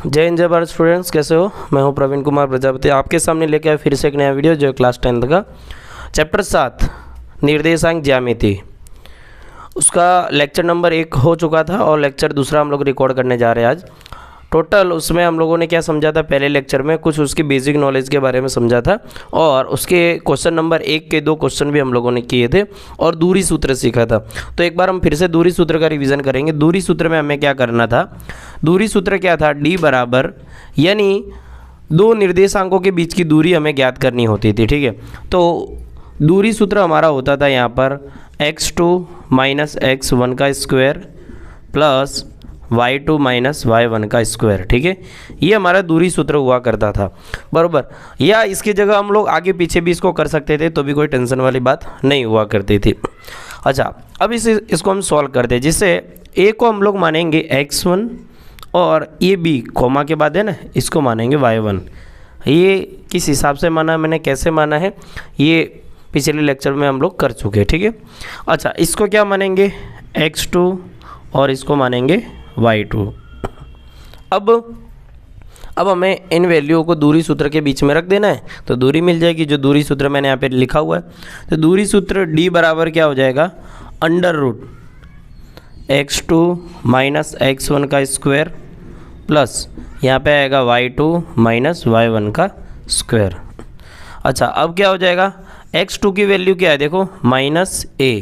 जय हिंद जय भारत स्टूडेंट्स, कैसे हो? मैं हूं प्रवीण कुमार प्रजापति, आपके सामने लेके आया फिर से एक नया वीडियो जो क्लास 10th का चैप्टर 7 निर्देशांक ज्यामिति, उसका लेक्चर नंबर 1 हो चुका था और लेक्चर दूसरा हम लोग रिकॉर्ड करने जा रहे हैं आज। टोटल उसमें हम लोगों ने क्या समझा था, पहले लेक्चर में कुछ उसकी बेसिक नॉलेज के बारे में समझा था और उसके क्वेश्चन नंबर 1 के 2 क्वेश्चन भी हम लोगों ने किए थे और दूरी सूत्र सीखा था। तो एक बार हम फिर से दूरी सूत्र का रिवीजन करेंगे। दूरी सूत्र में हमें क्या करना था, दूरी सूत्र क्या था, d बराबर यानी दो निर्देशांकों के बीच की दूरी हमें ज्ञात करनी होती थी। ठीक है, तो दूरी सूत्र हमारा होता था यहाँ पर x2 माइनस x1 का square plus y2 minus y1 का स्क्वायर। ठीक है, ये हमारा दूरी सूत्र हुआ करता था, बराबर। या इसकी जगह हम लोग आगे पीछे भी इसको कर सकते थे, तो भी कोई टेंशन वाली बात नहीं हुआ करती थी। अच्छा, अब इसको हम सॉल्व करते हैं, जिससे a को हम लोग मानेंगे x1 और ये b कोमा के बाद है ना, इसको मानेंगे y1। ये किस हिसाब से माना, मैंने कैसे माना है, ये पिछले लेक्चर में हम लोग कर चुके हैं। ठीक है, अच्छा, इसको क्या मानेंगे x2 और इसको मानेंगे y2। अब हमें इन वैल्यूओं को दूरी सूत्र के बीच में रख देना है, तो दूरी मिल जाएगी जो दूरी सूत्र मैंने यहाँ पे लिखा हुआ है। तो दूरी सूत्र d बराबर क्या हो जाएगा, under root x2 minus x1 का स्क्वायर प्लस यहाँ पे आएगा y2 माइनस y1 का स्क्वायर। अच्छा, अब क्या हो जाएगा, x2 की वैल्यू क्या है, देखो माइनस a।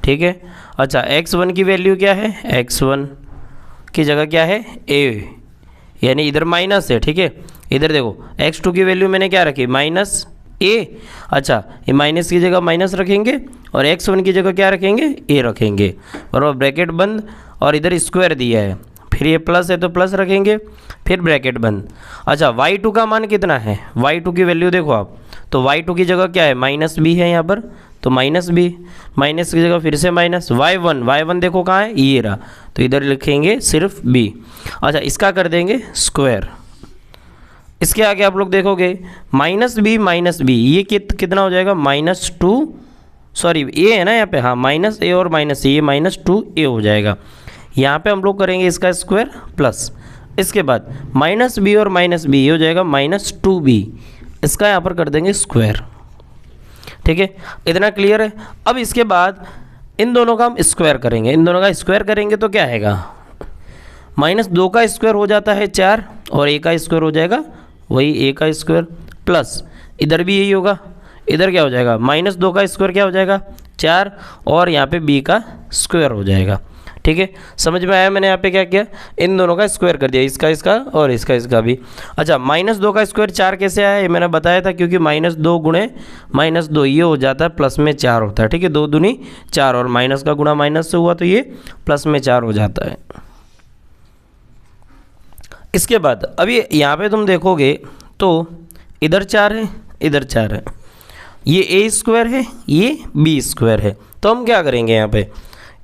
ठीक है, अच्छा, x1 की वैल्यू क्या है, x1 की जगह क्या है a, यानी इधर माइनस है। ठीक है, इधर देखो x2 की वैल्यू मैंने क्या रखी, माइनस a। अच्छा, ये माइनस की जगह माइनस रखेंगे और x1 की जगह क्या रखेंगे, a रखेंगे, और ब्रैकेट बंद, और इधर स्क्वायर दिया है, फिर ये प्लस है तो प्लस रखेंगे, फिर ब्रैकेट बंद। अच्छा, y2 का मान कितना है, y2 की वैल्यू देखो आप, तो y2 की जगह क्या है, माइनस b है यहाँ पर, तो माइनस b, माइनस की जगह फिर से माइनस। y1 देखो कहाँ है, ये रहा, तो इधर लिखेंगे सिर्फ b। अच्छा, इसका कर देंगे स्क्वायर। इसके आगे आप लोग देखोगे माइनस b, ये कितना हो जाएगा, -2, सॉरी a है ना यहाँ पे, हाँ, माइनस a और माइनस a, ये -2a हो जाएगा। यहाँ पे हम लोग करेंगे इसका स्क्वायर प्लस, इसके बाद माइनस b और माइनस b, ये हो जाएगा -2b, इसका यहाँ पर कर देंगे स्क्वायर। ठीक है, इतना क्लियर है। अब इसके बाद इन दोनों का हम स्क्वायर करेंगे, इन दोनों का स्क्वायर करेंगे तो क्या आएगा, -2 का स्क्वायर हो जाता है 4 और a का स्क्वायर हो जाएगा वही a का स्क्वायर, प्लस इधर भी यही होगा, इधर क्या हो जाएगा, -2 का स्क्वायर क्या हो जाएगा 4 और यहाँ पे b का स्क्वायर हो जाएगा। ठीक है, समझ में आया, मैंने यहाँ पे क्या किया, इन दोनों का स्क्वायर कर दिया, इसका और इसका भी। अच्छा, -2 का स्क्वायर 4 कैसे आया, ये मैंने बताया था, क्योंकि -2 गुणे -2 ये हो जाता है प्लस में 4 होता है। ठीक है, 2 दूनी 4 और माइनस का गुणा माइनस से हुआ तो ये प्लस में 4 हो जाता है। इसके बाद अभी यहाँ पे तुम देखोगे तो इधर 4 है, इधर 4 है, ये a स्क्वायर है, ये b स्क्वायर है। तो हम क्या करेंगे, यहाँ पे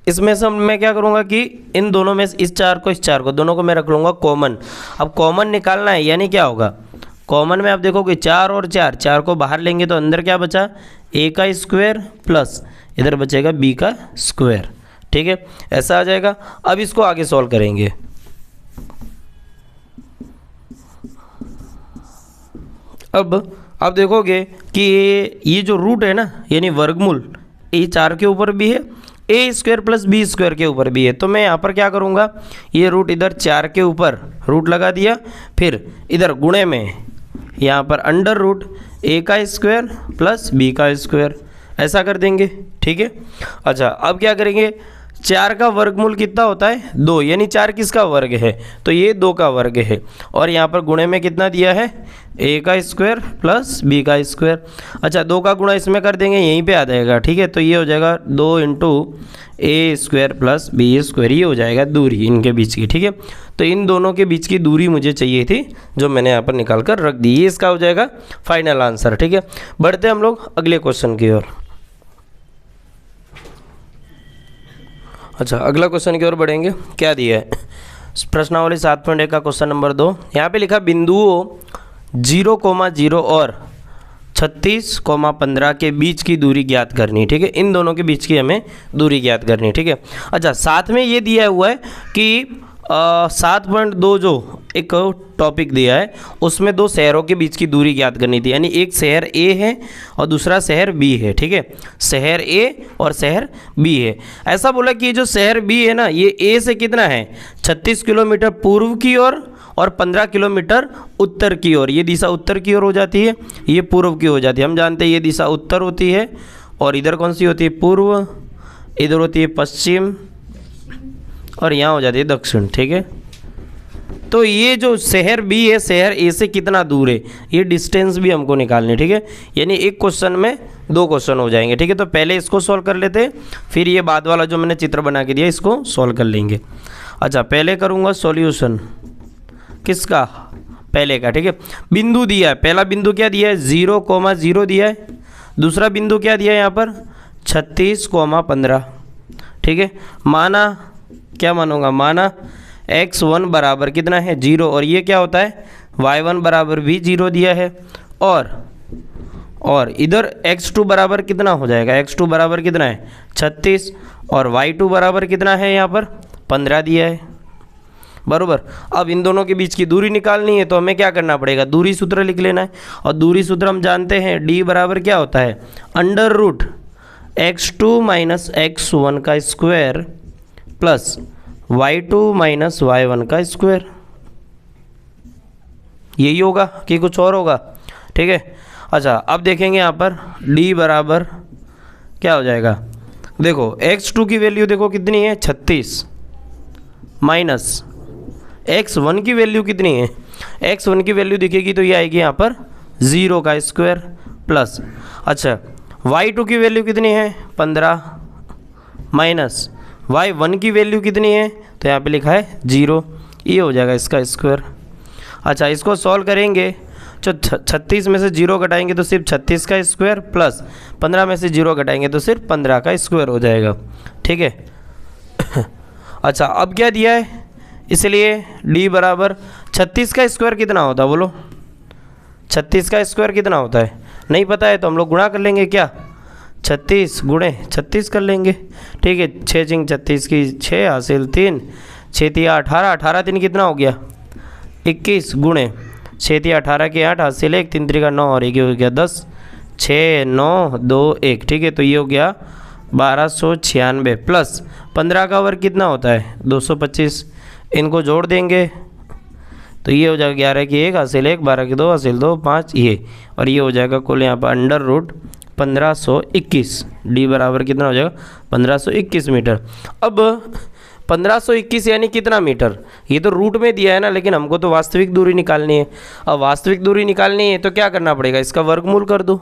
इसमें से मैं क्या करूँगा कि इन दोनों में इस 4 को दोनों को मैं रख लूँगा कॉमन। अब कॉमन निकालना है, यानी क्या होगा, कॉमन में आप देखोगे 4 और 4 को बाहर लेंगे तो अंदर क्या बचा, a का स्क्वायर प्लस इधर बचेगा b का स्क्वायर। ठीक है, ऐसा आ जाएगा। अब इसको आगे सॉल्व करेंगे। अब आप देखोगे कि ये जो रूट है ना, यानी वर्गमूल, ये 4 के ऊपर भी है, a square plus b square के ऊपर भी है। तो मैं यहाँ पर क्या करूँगा, ये रूट इधर 4 के ऊपर रूट लगा दिया, फिर इधर गुणे में यहाँ पर अंडर रूट a का स्क्वायर प्लस b का स्क्वायर, ऐसा कर देंगे। ठीक है, अच्छा, अब क्या करेंगे, 4 का वर्गमूल कितना होता है, 2, यानी 4 किसका वर्ग है, तो ये 2 का वर्ग है, और यहाँ पर गुणे में कितना दिया है, a का स्क्वायर प्लस b का स्क्वायर। अच्छा, 2 का गुणा इसमें कर देंगे, यहीं पे आ जाएगा। ठीक है, तो ये हो जाएगा 2 × a square plus b square, ये हो जाएगा दूरी इनके बीच की। ठीक है, तो इन दोनों के बीच की दूरी मुझे चाहिए थी, जो मैंने यहाँ पर निकाल कर रख दी, ये इसका हो जाएगा फाइनल आंसर। ठीक है, बढ़ते हम लोग अगले क्वेश्चन की ओर। अच्छा, अगला क्वेश्चन की ओर बढ़ेंगे। क्या दिया है, प्रश्नावली 7.1 का क्वेश्चन नंबर 2। यहाँ पे लिखा बिंदुओं 0,0 और 36,15 के बीच की दूरी ज्ञात करनी। ठीक है, इन दोनों के बीच की हमें दूरी ज्ञात करनी। ठीक है, अच्छा, साथ में ये दिया हुआ है कि 7.2 जो एक टॉपिक दिया है, उसमें दो शहरों के बीच की दूरी ज्ञात करनी थी, यानी एक शहर ए है और दूसरा शहर बी है, ठीक है, शहर ए और शहर बी है। ऐसा बोला कि जो शहर बी है ना, ये ए से कितना है 36 किलोमीटर पूर्व की ओर और 15 किलोमीटर उत्तर की ओर। ये दिशा उत्तर की ओर हो जाती है, ये पूर्व की हो जाती है। हम जानते हैं ये दिशा उत्तर होती है और इधर कौन सी होती है, पूर्व, इधर होती है पश्चिम और यहाँ हो जाती है दक्षिण, ठीक है। तो ये जो शहर बी है शहर ए से कितना दूर है, ये डिस्टेंस भी हमको निकालनी है, ठीक है। यानी एक क्वेश्चन में दो क्वेश्चन हो जाएंगे, ठीक है। तो पहले इसको सॉल्व कर लेते हैं, फिर ये बाद वाला जो मैंने चित्र बना के दिया इसको सॉल्व कर लेंगे। अच्छा, पहले करूँगा सॉल्यूशन किसका, पहले का, ठीक है। बिंदु दिया है, पहला बिंदु क्या दिया है 0,0 दिया है, दूसरा बिंदु क्या दिया है यहाँ पर 36,15, ठीक है। माना, क्या मानूंगा, माना x1 बराबर कितना है 0 और ये क्या होता है y1 बराबर भी 0 दिया है और इधर x2 बराबर कितना हो जाएगा, x2 बराबर कितना है 36 और y2 बराबर कितना है यहाँ पर 15 दिया है, बराबर। अब इन दोनों के बीच की दूरी निकालनी है तो हमें क्या करना पड़ेगा, दूरी सूत्र लिख लेना है। और दूरी सूत्र हम जानते हैं d बराबर क्या होता है √x2 माइनस x1 का square plus y2 minus y1 का स्क्वायर। यही होगा कि कुछ और होगा, ठीक है। अच्छा, अब देखेंगे यहाँ पर d बराबर क्या हो जाएगा, देखो x2 की वैल्यू देखो कितनी है 36 माइनस x1 की वैल्यू कितनी है, x1 की वैल्यू दिखेगी तो ये आएगी यहाँ पर 0 का स्क्वायर प्लस, अच्छा y2 की वैल्यू कितनी है 15 माइनस y1 की वैल्यू कितनी है तो यहाँ पे लिखा है 0, ये हो जाएगा इसका स्क्वायर। अच्छा, इसको सॉल्व करेंगे तो 36 में से 0 घटाएंगे तो सिर्फ 36 का स्क्वायर प्लस 15 में से 0 घटाएंगे तो सिर्फ 15 का स्क्वायर हो जाएगा, ठीक है। अच्छा, अब क्या दिया है, इसलिए d बराबर 36 का स्क्वायर कितना होता है, बोलो 36 का स्क्वायर कितना होता है, नहीं पता है तो हम लोग गुणा कर लेंगे, क्या 36 गुणे 36 कर लेंगे, ठीक है। 6 चिंग 36 की 6 हासिल 3, 6 तिया 18, 18 3 कितना हो गया 21 गुणे 6 तिया 18 के 8 हासिल 1, 3 3 का 9 और 1 हो गया 10, 6 9 2 1, ठीक है। तो ये हो गया 1296 प्लस 15 का वर्ग कितना होता है 225, इनको जोड़ देंगे तो ये हो जाएगा 11 की 1 हासिल 1, 12 की 2 हासिल 2 5 ये, और ये हो जाएगा कुल यहाँ पर √1521। d बराबर कितना हो जाएगा 1521 मीटर। अब 1521 यानी कितना मीटर, ये तो रूट में दिया है ना, लेकिन हमको तो वास्तविक दूरी निकालनी है। अब वास्तविक दूरी निकालनी है तो क्या करना पड़ेगा, इसका वर्गमूल कर दो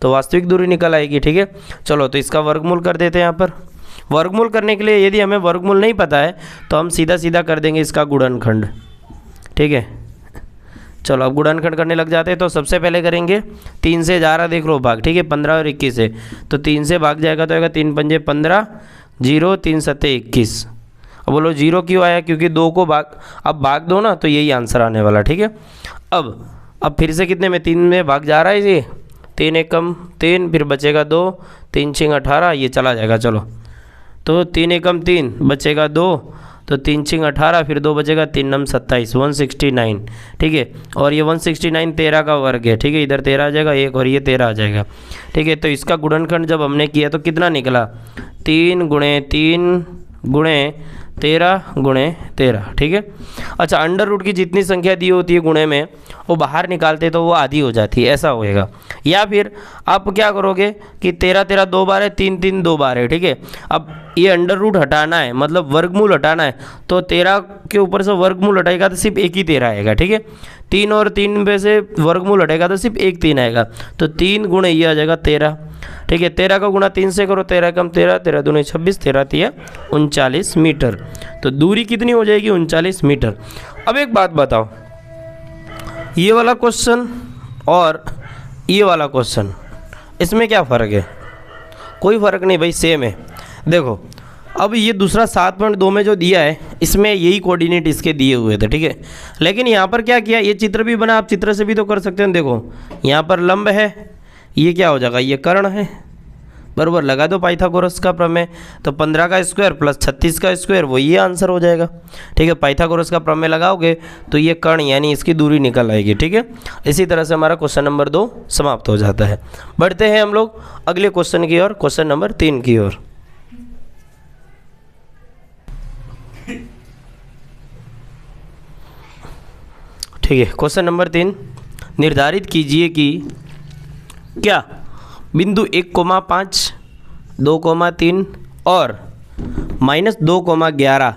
तो वास्तविक दूरी निकल आएगी, ठीक है। चलो तो इसका वर्गमूल कर देते हैं। यहाँ पर वर्गमूल करने के लिए यदि हमें वर्गमूल नहीं पता है तो हम सीधा सीधा कर देंगे इसका गुणनखंड, ठीक है। चलो अब गुणनखंड करने लग जाते हैं तो सबसे पहले करेंगे 3 से जा रहा, देख लो भाग, ठीक है। 15 और 21 है तो 3 से भाग जाएगा तो आएगा 3 पंजे 15, 0 3 सत्ते 21। अब बोलो 0 क्यों आया, क्योंकि 2 को भाग, अब भाग दो ना तो यही आंसर आने वाला, ठीक है। अब फिर से कितने में 3 में भाग जा रहा है ये, 3 1 कम 3, फिर बचेगा 2, 3 6 18, ये चला जाएगा। चलो तो 3 1 कम 3 बचेगा 2, तो 3 6 18, फिर 2 बचेगा 3 9 27 169, ठीक है। और ये 169 13 का वर्ग है, ठीक है। इधर 13 आ जाएगा एक और ये 13 आ जाएगा, ठीक है। तो इसका गुणनखंड जब हमने किया तो कितना निकला 3 गुणे 3 गुणे 13 गुणे 13, ठीक है। अच्छा, अंडर रूट की जितनी संख्या दी होती है गुणे में वो बाहर निकालते तो वो आधी हो जाती है, ऐसा होएगा। या फिर आप क्या करोगे कि 13 13 2 बार है, 3 3 2 बार है, ठीक है। अब ये अंडर रूट हटाना है, मतलब वर्गमूल हटाना है, तो 13 के ऊपर से वर्गमूल हटाएगा तो सिर्फ एक ही 13 आएगा, ठीक है। 3 और 3 में से वर्गमूल हटेगा तो सिर्फ एक 3 आएगा, तो 3 गुणे ये आ जाएगा 13, ठीक है। 13 का गुणा 3 से करो, 13 कम 13, 13 दूनी 26, 13 तिया 39 मीटर। तो दूरी कितनी हो जाएगी 39 मीटर। अब एक बात बताओ, ये वाला क्वेश्चन और ये वाला क्वेश्चन, इसमें क्या फ़र्क है? कोई फ़र्क नहीं भाई, सेम है। देखो अब ये दूसरा 7.2 में जो दिया है इसमें यही कोऑर्डिनेट इसके दिए हुए थे, ठीक है। लेकिन यहाँ पर क्या किया, ये चित्र भी बना, आप चित्र से भी तो कर सकते हैं। देखो यहाँ पर लंब है, ये क्या हो जाएगा, ये कर्ण है, बराबर, लगा दो पाइथागोरस का प्रमेय, तो 15 का स्क्वायर प्लस 36 का स्क्वायर, वो ये आंसर हो जाएगा। ठीक है, पाइथागोरस का प्रमेय लगाओगे तो ये कर्ण यानी इसकी दूरी निकल आएगी। ठीक है, इसी तरह से हमारा क्वेश्चन नंबर 2 समाप्त हो जाता है। बढ़ते हैं हम लोग अगले क्वेश्चन की ओर, क्वेश्चन नंबर 3 की ओर। ठीक है, क्वेश्चन नंबर 3, निर्धारित कीजिए कि क्या बिंदु 1,5, 2,3 और -2,11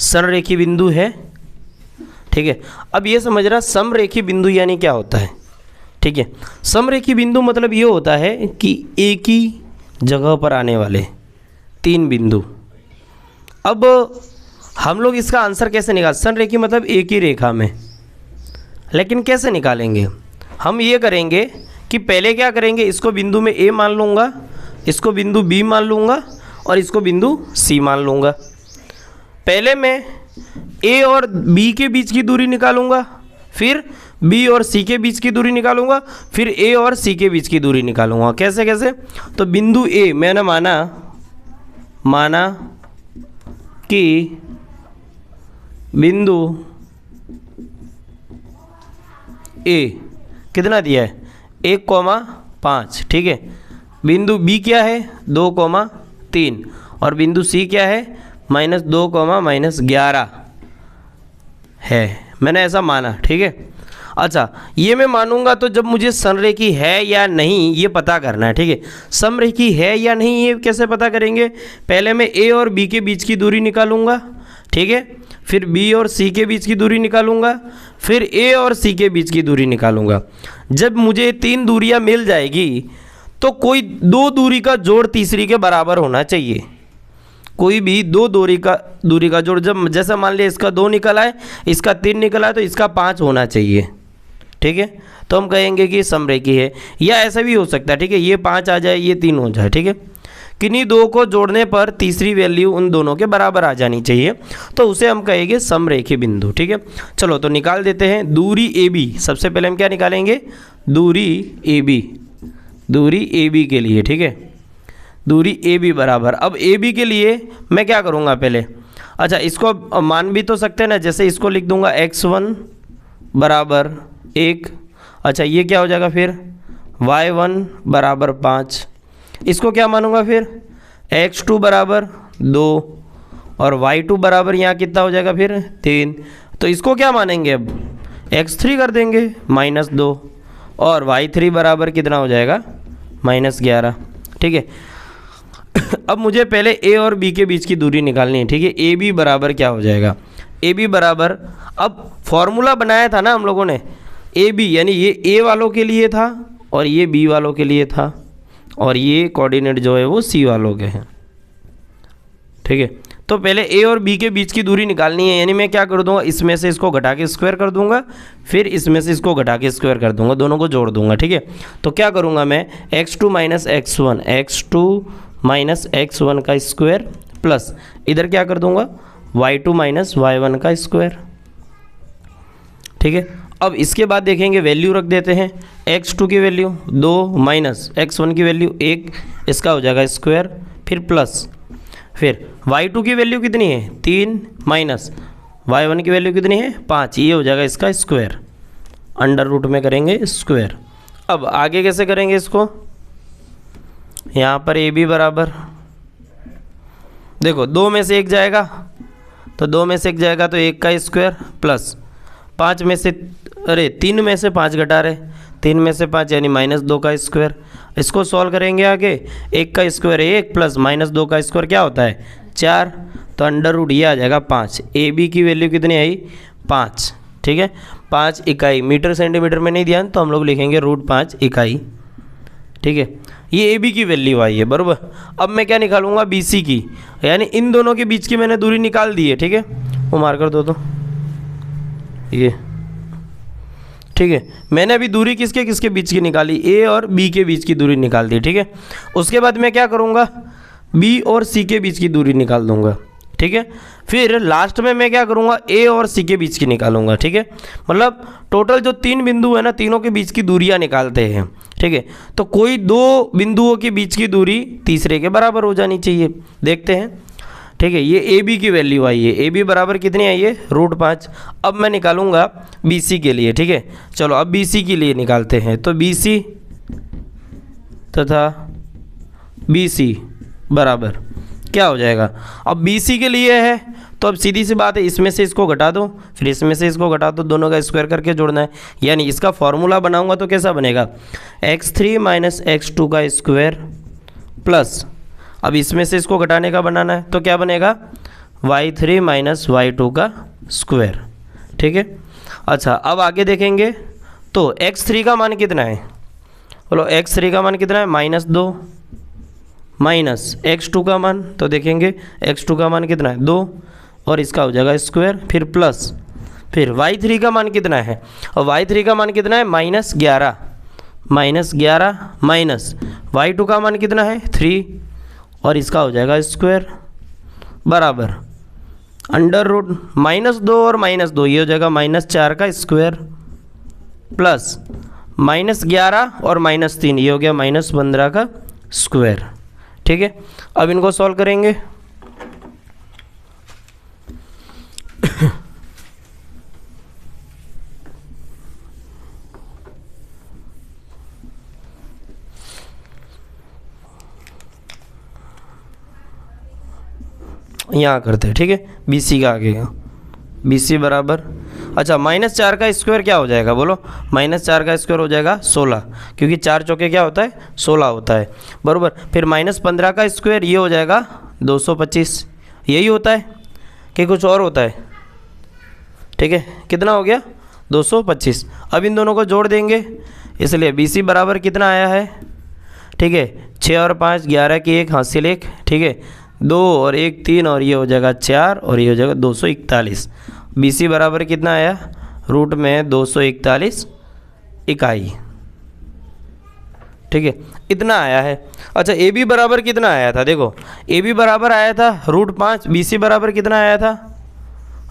समरेखी बिंदु है। ठीक है, अब ये समझना समरेखी बिंदु यानी क्या होता है। ठीक है, समरेखी बिंदु मतलब ये होता है कि एक ही जगह पर आने वाले 3 बिंदु। अब हम लोग इसका आंसर कैसे निकाल, समरेखी मतलब एक ही रेखा में, लेकिन कैसे निकालेंगे, हम ये करेंगे कि पहले क्या करेंगे, इसको बिंदु में ए मान लूँगा, इसको बिंदु बी मान लूँगा और इसको बिंदु सी मान लूँगा। पहले मैं ए और बी के बीच की दूरी निकालूंगा, फिर बी और सी के बीच की दूरी निकालूंगा, फिर ए और सी के बीच की दूरी निकालूंगा। कैसे कैसे, तो बिंदु ए मैंने माना कि बिंदु ए कितना दिया है 1,5। ठीक है, बिंदु बी क्या है 2,3 और बिंदु सी क्या है -2,-11 है, मैंने ऐसा माना। ठीक है, अच्छा ये मैं मानूंगा तो जब मुझे समरेखी है या नहीं ये पता करना है। ठीक है, समरेखी है या नहीं ये कैसे पता करेंगे, पहले मैं ए और बी के बीच की दूरी निकालूंगा। ठीक है, फिर बी और सी के बीच की दूरी निकालूंगा, फिर ए और सी के बीच की दूरी निकालूंगा। जब मुझे 3 दूरियां मिल जाएगी तो कोई 2 दूरी का जोड़ तीसरी के बराबर होना चाहिए। कोई भी 2 दूरी का जोड़, जब जैसा मान लिया इसका 2 निकल आए, इसका 3 निकल आए, तो इसका 5 होना चाहिए। ठीक है, तो हम कहेंगे कि समरेखी है, या ऐसा भी हो सकता है। ठीक है, ये 5 आ जाए, ये 3 हो जाए। ठीक है, किन्हीं 2 को जोड़ने पर तीसरी वैल्यू उन दोनों के बराबर आ जानी चाहिए, तो उसे हम कहेंगे समरेखी बिंदु। ठीक है, चलो तो निकाल देते हैं दूरी ए बी। सबसे पहले हम क्या निकालेंगे, दूरी ए बी के लिए। ठीक है, दूरी ए बी बराबर, अब ए बी के लिए मैं क्या करूँगा पहले, अच्छा इसको मान भी तो सकते हैं ना, जैसे इसको लिख दूंगा x1 बराबर 1। अच्छा ये क्या हो जाएगा फिर y1 बराबर 5, इसको क्या मानूंगा फिर x2 बराबर 2 और y2 बराबर यहाँ कितना हो जाएगा फिर 3। तो इसको क्या मानेंगे, अब x3 कर देंगे -2 और y3 बराबर कितना हो जाएगा -11। ठीक है, अब मुझे पहले ए और बी के बीच की दूरी निकालनी है। ठीक है, ए बी बराबर क्या हो जाएगा, ए बी बराबर, अब फॉर्मूला बनाया था ना हम लोगों ने, ए बी यानी ये ए वालों के लिए था और ये बी वालों के लिए था और ये कोऑर्डिनेट जो है वो सी वालों के हैं। ठीक है, तो पहले ए और बी के बीच की दूरी निकालनी है, यानी मैं क्या कर दूंगा, इसमें से इसको घटा के स्क्वायर कर दूंगा, फिर इसमें से इसको घटा के स्क्वायर कर दूंगा, दोनों को जोड़ दूंगा। ठीक है, तो क्या करूंगा मैं x2 माइनस x1 का स्क्वायर प्लस इधर क्या कर दूंगा y2 माइनस y1 का स्क्वायर। ठीक है, अब इसके बाद देखेंगे वैल्यू रख देते हैं, x2 की वैल्यू 2 माइनस x1 की वैल्यू 1, इसका हो जाएगा स्क्वायर, फिर प्लस, फिर y2 की वैल्यू कितनी है 3 माइनस y1 की वैल्यू कितनी है 5, ये हो जाएगा इसका स्क्वायर, अंडर रूट में करेंगे स्क्वायर। अब आगे कैसे करेंगे इसको, यहाँ पर ए बी बराबर, देखो 2 में से 1 जाएगा तो 2 में से 1 जाएगा तो 1 का स्क्वायर प्लस 5 में से, अरे 3 में से 5 घटा रहे, 3 में से 5 यानी -2 का स्क्वायर। इसको सॉल्व करेंगे आगे, 1 का स्क्वायर 1 प्लस -2 का स्क्वायर क्या होता है 4, तो अंडर रूट ये आ जाएगा 5। ए बी की वैल्यू कितनी आई 5। ठीक है, 5 इकाई, मीटर सेंटीमीटर में नहीं ध्यान, तो हम लोग लिखेंगे √5 इकाई। ठीक है, ये ए बी की वैल्यू आई है बराबर। अब मैं क्या निकालूंगा बी सी की, यानी इन दोनों के बीच की मैंने दूरी निकाल दी है। ठीक है, वो मार कर दो तो ये। ठीक है, मैंने अभी दूरी किसके किसके बीच की निकाली, ए और बी के बीच की दूरी निकाल दी। ठीक है, उसके बाद मैं क्या करूँगा बी और सी के बीच की दूरी निकाल दूंगा। ठीक है। फिर लास्ट में मैं क्या करूँगा, ए और सी के बीच की निकालूंगा, ठीक है। मतलब टोटल जो 3 बिंदु है ना, तीनों के बीच की दूरियां निकालते हैं, ठीक है। तो कोई 2 बिंदुओं के बीच की दूरी तीसरे के बराबर हो जानी चाहिए। देखते हैं, ठीक है। ये ए बी की वैल्यू आई है, ए बी बराबर कितनी आई है, √5। अब मैं निकालूंगा बी सी के लिए, ठीक है। चलो अब बी सी के लिए निकालते हैं। तो बी सी तथा बी सी बराबर क्या हो जाएगा, अब बी सी के लिए है तो अब सीधी सी बात है, इसमें से इसको घटा दो, फिर इसमें से इसको घटा दो, दोनों का स्क्वायर करके जोड़ना है। यानी इसका फॉर्मूला बनाऊंगा तो कैसा बनेगा, x3 माइनस x2 का स्क्वायर प्लस, अब इसमें से इसको घटाने का बनाना है तो क्या बनेगा, y3 माइनस y2 का स्क्वायर, ठीक है। अच्छा अब आगे देखेंगे तो x3 का मान कितना है, बोलो x3 का मान कितना है, -2 माइनस x2 का मान, तो देखेंगे x2 का मान कितना है 2 और इसका हो जाएगा स्क्वायर, फिर प्लस, फिर y3 का मान कितना है, और y3 का मान कितना है -11 माइनस y2 का मान कितना है 3 और इसका हो जाएगा स्क्वायर बराबर √-2 और -2 ये हो जाएगा -4 का स्क्वायर प्लस -11 और -3 ये हो गया -15 का स्क्वायर, ठीक है। अब इनको सॉल्व करेंगे। यहाँ करते हैं, ठीक है। बी सी का आगे बी सी बराबर, अच्छा -4 का स्क्वायर क्या हो जाएगा, बोलो -4 का स्क्वायर हो जाएगा 16, क्योंकि 4 चौके क्या होता है 16 होता है, बराबर। फिर -15 का स्क्वायर ये हो जाएगा 225, यही होता है कि कुछ और होता है, ठीक है। कितना हो गया 225। अब इन दोनों को जोड़ देंगे, इसलिए बी सी बराबर कितना आया है, ठीक है। 6 और 5 11 की 1 हासिल 1, ठीक है। 2 और 1 3 और ये हो जाएगा 4 और ये हो जाएगा 241। बी सी बराबर कितना आया, रूट में 241 इकाई, ठीक है। इतना आया है। अच्छा ए बी बराबर कितना आया था, देखो ए बी बराबर आया था √5, बी सी बराबर कितना आया था,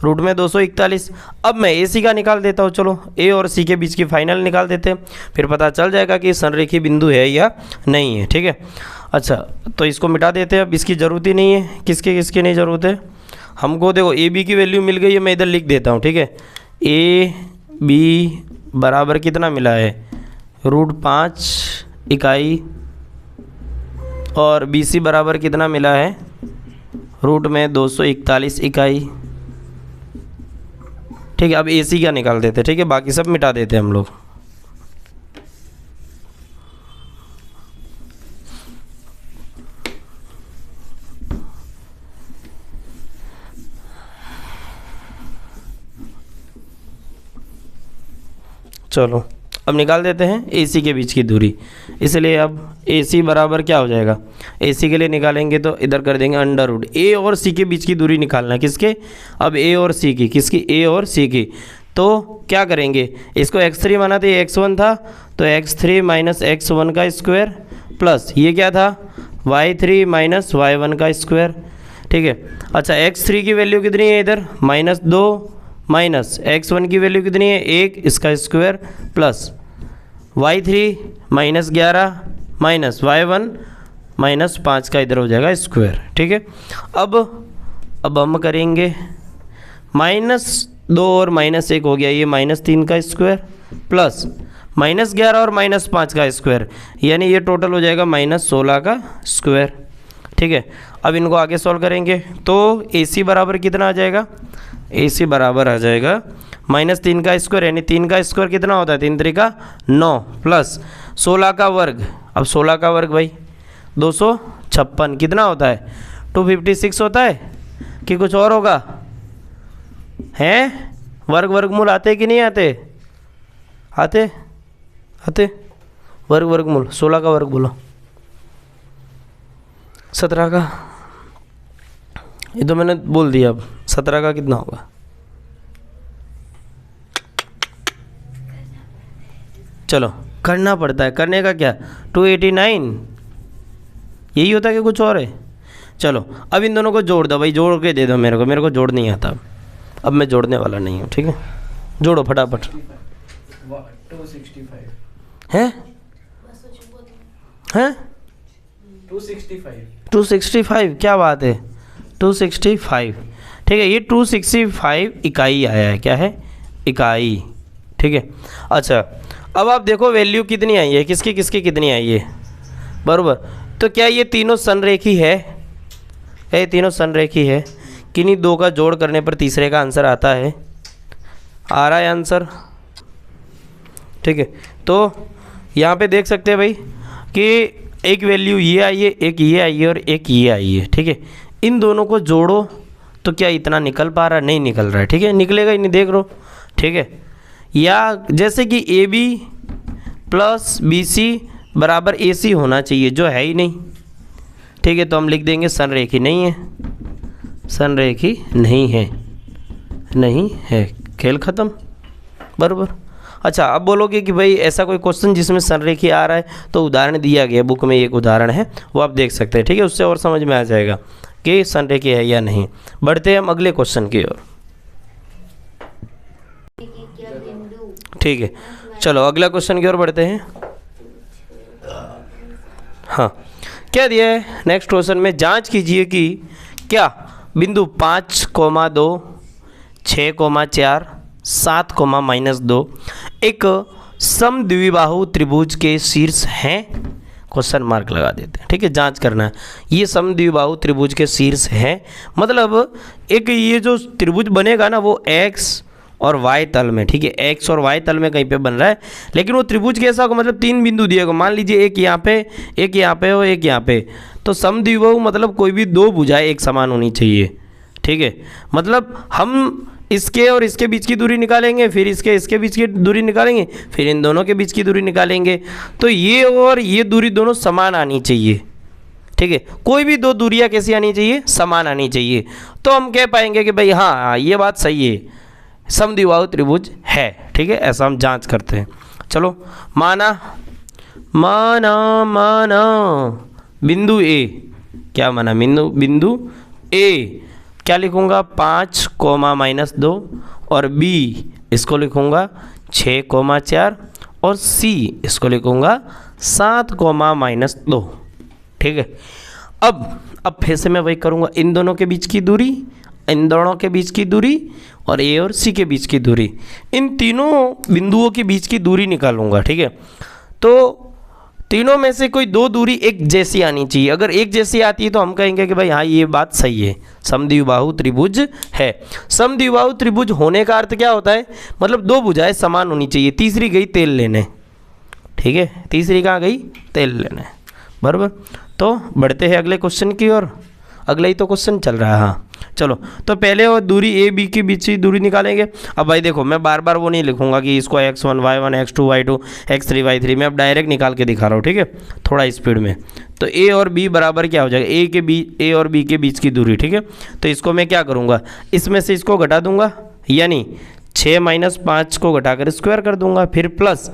रूट में 241। अब मैं ए सी का निकाल देता हूँ, चलो ए और सी के बीच की फाइनल निकाल देते हैं, फिर पता चल जाएगा कि संरेखी बिंदु है या नहीं है, ठीक है। अच्छा तो इसको मिटा देते हैं, अब इसकी ज़रूरत ही नहीं है, किसके किसकी नहीं ज़रूरत है हमको। देखो ए बी की वैल्यू मिल गई है, मैं इधर लिख देता हूँ, ठीक है। ए बी बराबर कितना मिला है, √5 इकाई, और बी सी बराबर कितना मिला है, रूट में 241 इकाई, ठीक है। अब ए सी का निकाल देते हैं, ठीक है, बाकी सब मिटा देते हैं हम लोग। चलो अब निकाल देते हैं ए सी के बीच की दूरी, इसलिए अब ए सी बराबर क्या हो जाएगा, ए सी के लिए निकालेंगे तो इधर कर देंगे √ ए और सी के बीच की दूरी निकालना, किसके, अब ए और सी की, किसकी, ए और सी की। तो क्या करेंगे, इसको x3 माना था, ये x1 था, तो x3 माइनस x1 का स्क्वायर प्लस ये क्या था y3 माइनस y1 का स्क्वायर, ठीक है। अच्छा x3 की वैल्यू कितनी है इधर, -2 माइनस x1 की वैल्यू कितनी है 1, इसका square plus y3 -11 minus y1 -5 का इधर हो जाएगा स्क्वायर, ठीक है। अब हम करेंगे -2 और -1 हो गया, ये -3 का स्क्वायर प्लस -11 और -5 का स्क्वायर, यानी ये टोटल हो जाएगा -16 का स्क्वायर, ठीक है। अब इनको आगे सॉल्व करेंगे तो ए सी बराबर कितना आ जाएगा, ए सी बराबर आ जाएगा -3 का स्क्वायर, यानी 3 का स्क्वायर कितना होता है, 3 3 का 9 प्लस 16 का वर्ग, अब 16 का वर्ग भाई 256 कितना होता है 256 होता है कि कुछ और होगा, हैं वर्गमूल आते कि नहीं आते, आते आते वर्गमूल 16 का वर्ग बोलो, 17 का, ये तो मैंने बोल दिया। अब 17 का कितना होगा, चलो करना पड़ता है, करने का क्या 289 यही होता है कि कुछ और है। चलो अब इन दोनों को जोड़ दो भाई, जोड़ के दे दो मेरे को जोड़ नहीं आता, अब मैं जोड़ने वाला नहीं हूँ, ठीक है। जोड़ो फटाफट। 265 हैं 265, क्या बात है, 265, ठीक है। ये 265 इकाई आया है, क्या है, इकाई, ठीक है। अच्छा अब आप देखो वैल्यू कितनी आई है, किसकी किसकी कितनी आई है, बराबर। तो क्या ये तीनों संरेखी है, ये तीनों संरेखी है, किन्हीं दो का जोड़ करने पर तीसरे का आंसर आता है, आ रहा है आंसर, ठीक है। तो यहाँ पे देख सकते हैं भाई कि एक वैल्यू ये आई है, एक ये आई है और एक ये आई है, ठीक है। इन दोनों को जोड़ो तो क्या इतना निकल पा रहा है, नहीं निकल रहा है, ठीक है, निकलेगा ही नहीं, देख लो, ठीक है। या जैसे कि A B plus B C बराबर ए सी होना चाहिए, जो है ही नहीं, ठीक है। तो हम लिख देंगे संरेखी नहीं है, संरेखी नहीं है, नहीं है, खेल ख़त्म, बराबर। अच्छा अब बोलोगे कि भाई ऐसा कोई क्वेश्चन जिसमें संरेखी आ रहा है, तो उदाहरण दिया गया बुक में, एक उदाहरण है वो आप देख सकते हैं, ठीक है। उससे और समझ में आ जाएगा कि संरेखी है या नहीं। बढ़ते हैं हम अगले क्वेश्चन की ओर, ठीक है। चलो अगला क्वेश्चन की ओर बढ़ते हैं। हाँ क्या दिया है नेक्स्ट क्वेश्चन में, जांच कीजिए कि क्या बिंदु 5,2 6,4 7,-2 एक समद्विबाहु त्रिभुज के शीर्ष हैं, क्वेश्चन मार्क लगा देते हैं, ठीक है। जांच करना है ये समद्विबाहु त्रिभुज के शीर्ष हैं, मतलब एक ये जो त्रिभुज बनेगा ना वो एक्स और वाई तल में, ठीक है, एक्स और वाई तल में कहीं पे बन रहा है, लेकिन वो त्रिभुज कैसा होगा, मतलब तीन बिंदु दिए गए, मान लीजिए एक यहाँ पे, एक यहाँ पे और एक यहाँ पे, तो समद्विबाहु मतलब कोई भी दो भुजाएं एक समान होनी चाहिए, ठीक है। मतलब हम इसके और इसके बीच की दूरी निकालेंगे, फिर इसके बीच की दूरी निकालेंगे, फिर इन दोनों के बीच की दूरी निकालेंगे, तो ये और ये दूरी दोनों समान आनी चाहिए, ठीक है। कोई भी दो दूरियां कैसी आनी चाहिए, समान आनी चाहिए, तो हम कह पाएंगे कि भाई हाँ ये बात सही है, समद्विबाहु त्रिभुज है, ठीक है। ऐसा हम जांच करते हैं। चलो माना बिंदु ए, क्या माना, बिंदु ए क्या लिखूँगा 5,-2 और बी इसको लिखूँगा 6,4 और सी इसको लिखूँगा 7,-2, ठीक है। अब फिर से मैं वही करूँगा, इन दोनों के बीच की दूरी, इन दोनों के बीच की दूरी और ए और सी के बीच की दूरी, इन तीनों बिंदुओं के बीच की दूरी निकालूंगा, ठीक है। तो तीनों में से कोई दो दूरी एक जैसी आनी चाहिए, अगर एक जैसी आती है तो हम कहेंगे कि भाई हाँ ये बात सही है, समद्विबाहु त्रिभुज है। समद्विबाहु त्रिभुज होने का अर्थ क्या होता है, मतलब दो भुजाएं समान होनी चाहिए, तीसरी गई तेल लेने, ठीक है, तीसरी कहाँ गई, तेल लेने, बराबर। तो बढ़ते हैं अगले क्वेश्चन की ओर, अगला ही तो क्वेश्चन चल रहा है। हाँ चलो, तो पहले वो दूरी ए बी के बीच की दूरी निकालेंगे। अब भाई देखो मैं बार बार वो नहीं लिखूंगा कि इसको x1 y1 x2 y2 x3 y3, मैं अब डायरेक्ट निकाल के दिखा रहा हूँ, ठीक है, थोड़ा स्पीड में। तो ए और बी बराबर क्या हो जाएगा, ए और बी के बीच की दूरी, ठीक है। तो इसको मैं क्या करूँगा, इसमें से इसको घटा दूंगा, यानी 6 - 5 को घटाकर स्क्वायर कर दूंगा, फिर प्लस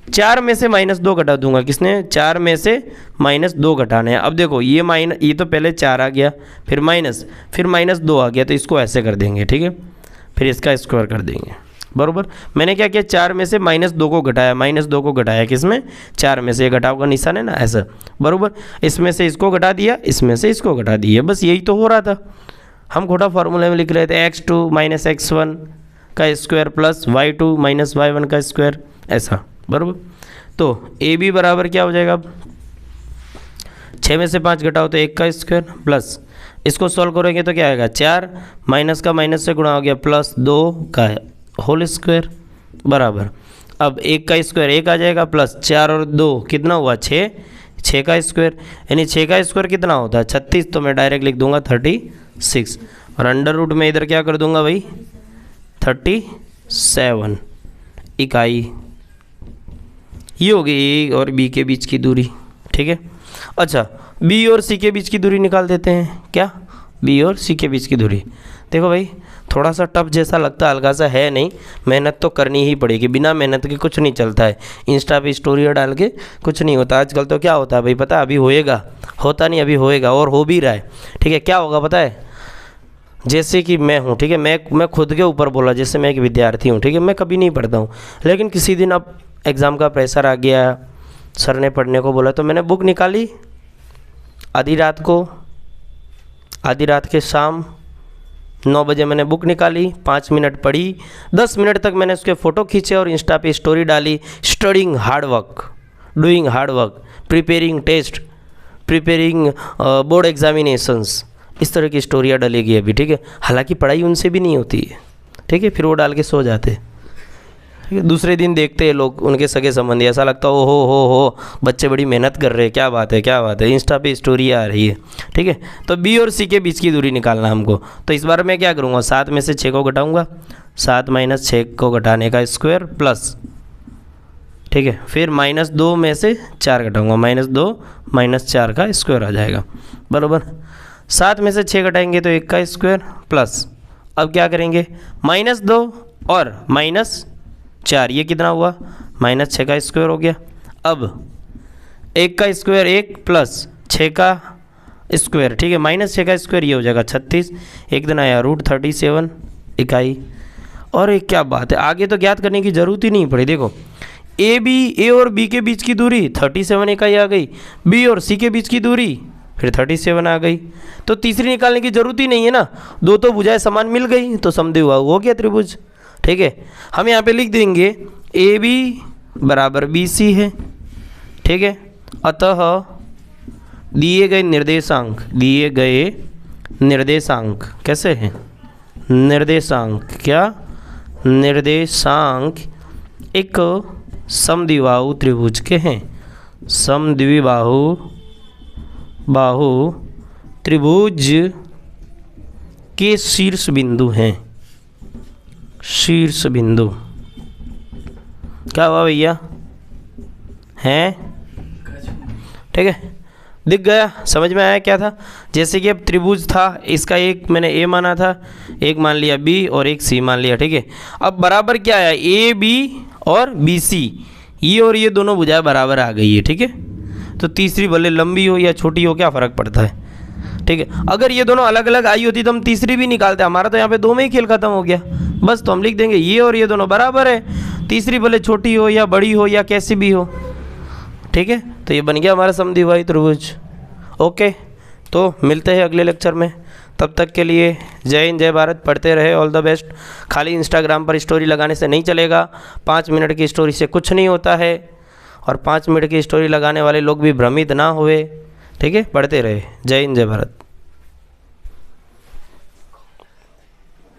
4 में से -2 घटा दूंगा, किसने, 4 में से -2 घटाने हैं। अब देखो ये तो पहले 4 आ गया, फिर -2 आ गया, तो इसको ऐसे कर देंगे, ठीक है, फिर इसका स्क्वायर कर देंगे, बरोबर। मैंने क्या किया, 4 में से -2 को घटाया, -2 को घटाया किसमें, 4 में से, ये घटाव का निशान है ना ऐसा, बरोबर। इसमें से इसको घटा दिया, इसमें से इसको घटा दिया, बस यही तो हो रहा था। हम खोटा फार्मूले में लिख रहे थे x2 - x1 का स्क्वायर प्लस y2 - y1 का स्क्वायर, ऐसा, बराबर। तो ए बी बराबर क्या हो जाएगा, अब 6 में से 5 घटाओ तो 1 का स्क्वायर प्लस, इसको सॉल्व करोगे तो क्या आएगा, 4 माइनस का माइनस से गुणा हो गया प्लस 2 का होल स्क्वायर, बराबर। अब 1 का स्क्वायर 1 आ जाएगा, प्लस 4 और 2 कितना हुआ, 6 का स्क्वायर, यानी 6 का स्क्वायर कितना होता है 36, तो मैं डायरेक्ट लिख दूंगा 36, और अंडर रूट में इधर क्या कर दूंगा भाई 37 इकाई। ये हो गई ए और बी के बीच की दूरी, ठीक है। अच्छा बी और सी के बीच की दूरी निकाल देते हैं, क्या, बी और सी के बीच की दूरी। देखो भाई थोड़ा सा टफ जैसा लगता है, हल्का सा है नहीं, मेहनत तो करनी ही पड़ेगी, बिना मेहनत के कुछ नहीं चलता है। इंस्टा पे स्टोरी डाल के कुछ नहीं होता। आजकल तो क्या होता है भाई पता है, अभी होएगा, होता नहीं अभी होएगा, और हो भी रहा है। ठीक है, क्या होगा पता है, जैसे कि मैं हूँ, ठीक है, मैं खुद के ऊपर बोला, जैसे मैं एक विद्यार्थी हूँ, ठीक है, मैं कभी नहीं पढ़ता हूँ, लेकिन किसी दिन अब एग्ज़ाम का प्रेशर आ गया, सर ने पढ़ने को बोला, तो मैंने बुक निकाली आधी रात के शाम 9 बजे मैंने बुक निकाली, 5 मिनट पढ़ी, 10 मिनट तक मैंने उसके फ़ोटो खींचे और इंस्टा पे स्टोरी डाली। Studying hard work, doing hard work, preparing test, preparing board examinations, इस तरह की स्टोरियाँ डलेगी अभी। ठीक है, हालांकि पढ़ाई उनसे भी नहीं होती है। ठीक है, फिर वो डाल के सो जाते। ठीक है, दूसरे दिन देखते हैं लोग, उनके सगे संबंधी, ऐसा लगता है ओ हो बच्चे बड़ी मेहनत कर रहे हैं, क्या बात है, इंस्टा पे स्टोरी आ रही है। ठीक है, तो बी और सी के बीच की दूरी निकालना हमको। तो इस बार मैं क्या करूँगा, 7 में से 6 को घटाऊँगा, 7 - 6 को घटाने का स्क्वायर प्लस, ठीक है, फिर -2 में से 4 घटाऊँगा, -2 - 4 का स्क्वायर आ जाएगा, बराबर। 7 में से 6 घटाएंगे तो 1 का स्क्वायर प्लस, अब क्या करेंगे, -2 और -4, ये कितना हुआ, -6 का स्क्वायर हो गया। अब 1 का स्क्वायर 1 प्लस 6 का स्क्वायर, ठीक है, -6 का स्क्वायर ये हो जाएगा 36, एक दिन आया √37 इकाई। और एक क्या बात है, आगे तो ज्ञात करने की ज़रूरत ही नहीं पड़ी। देखो ए और बी के बीच की दूरी 37 इकाई आ गई, बी और सी के बीच की दूरी फिर 37 आ गई, तो तीसरी निकालने की ज़रूरत ही नहीं है ना, दो तो भुजाएं समान मिल गई, तो समद्विबाहु हो गया त्रिभुज। ठीक है, हम यहाँ पे लिख देंगे ए बी बराबर बी सी है। ठीक है, अतः दिए गए निर्देशांक कैसे हैं, निर्देशांक एक समद्विबाहु त्रिभुज के हैं, समद्विबाहु त्रिभुज के शीर्ष बिंदु हैं, शीर्ष बिंदु। क्या हुआ भैया, हैं? ठीक है, दिख गया, समझ में आया क्या था। जैसे कि अब त्रिभुज था, इसका एक मैंने ए माना था, एक मान लिया बी और एक सी मान लिया। ठीक है, अब बराबर क्या आया, ए बी और बी सी, ये और ये दोनों भुजाएं बराबर आ गई है। ठीक है, तो तीसरी भले लंबी हो या छोटी हो क्या फ़र्क पड़ता है। ठीक है, अगर ये दोनों अलग अलग आई होती तो हम तीसरी भी निकालते, हमारा तो यहाँ पे 2 में ही खेल खत्म हो गया। बस तो हम लिख देंगे ये और ये दोनों बराबर है, तीसरी भले छोटी हो या बड़ी हो या कैसी भी हो। ठीक है, तो ये बन गया हमारा समद्विबाहु त्रिभुज। ओके, तो मिलते हैं अगले लेक्चर में, तब तक के लिए जय हिंद जय भारत, पढ़ते रहे, ऑल द बेस्ट। खाली इंस्टाग्राम पर स्टोरी लगाने से नहीं चलेगा, 5 मिनट की स्टोरी से कुछ नहीं होता है, और 5 मिनट की स्टोरी लगाने वाले लोग भी भ्रमित ना हुए। ठीक है, पढ़ते रहे, जय हिंद जय भारत।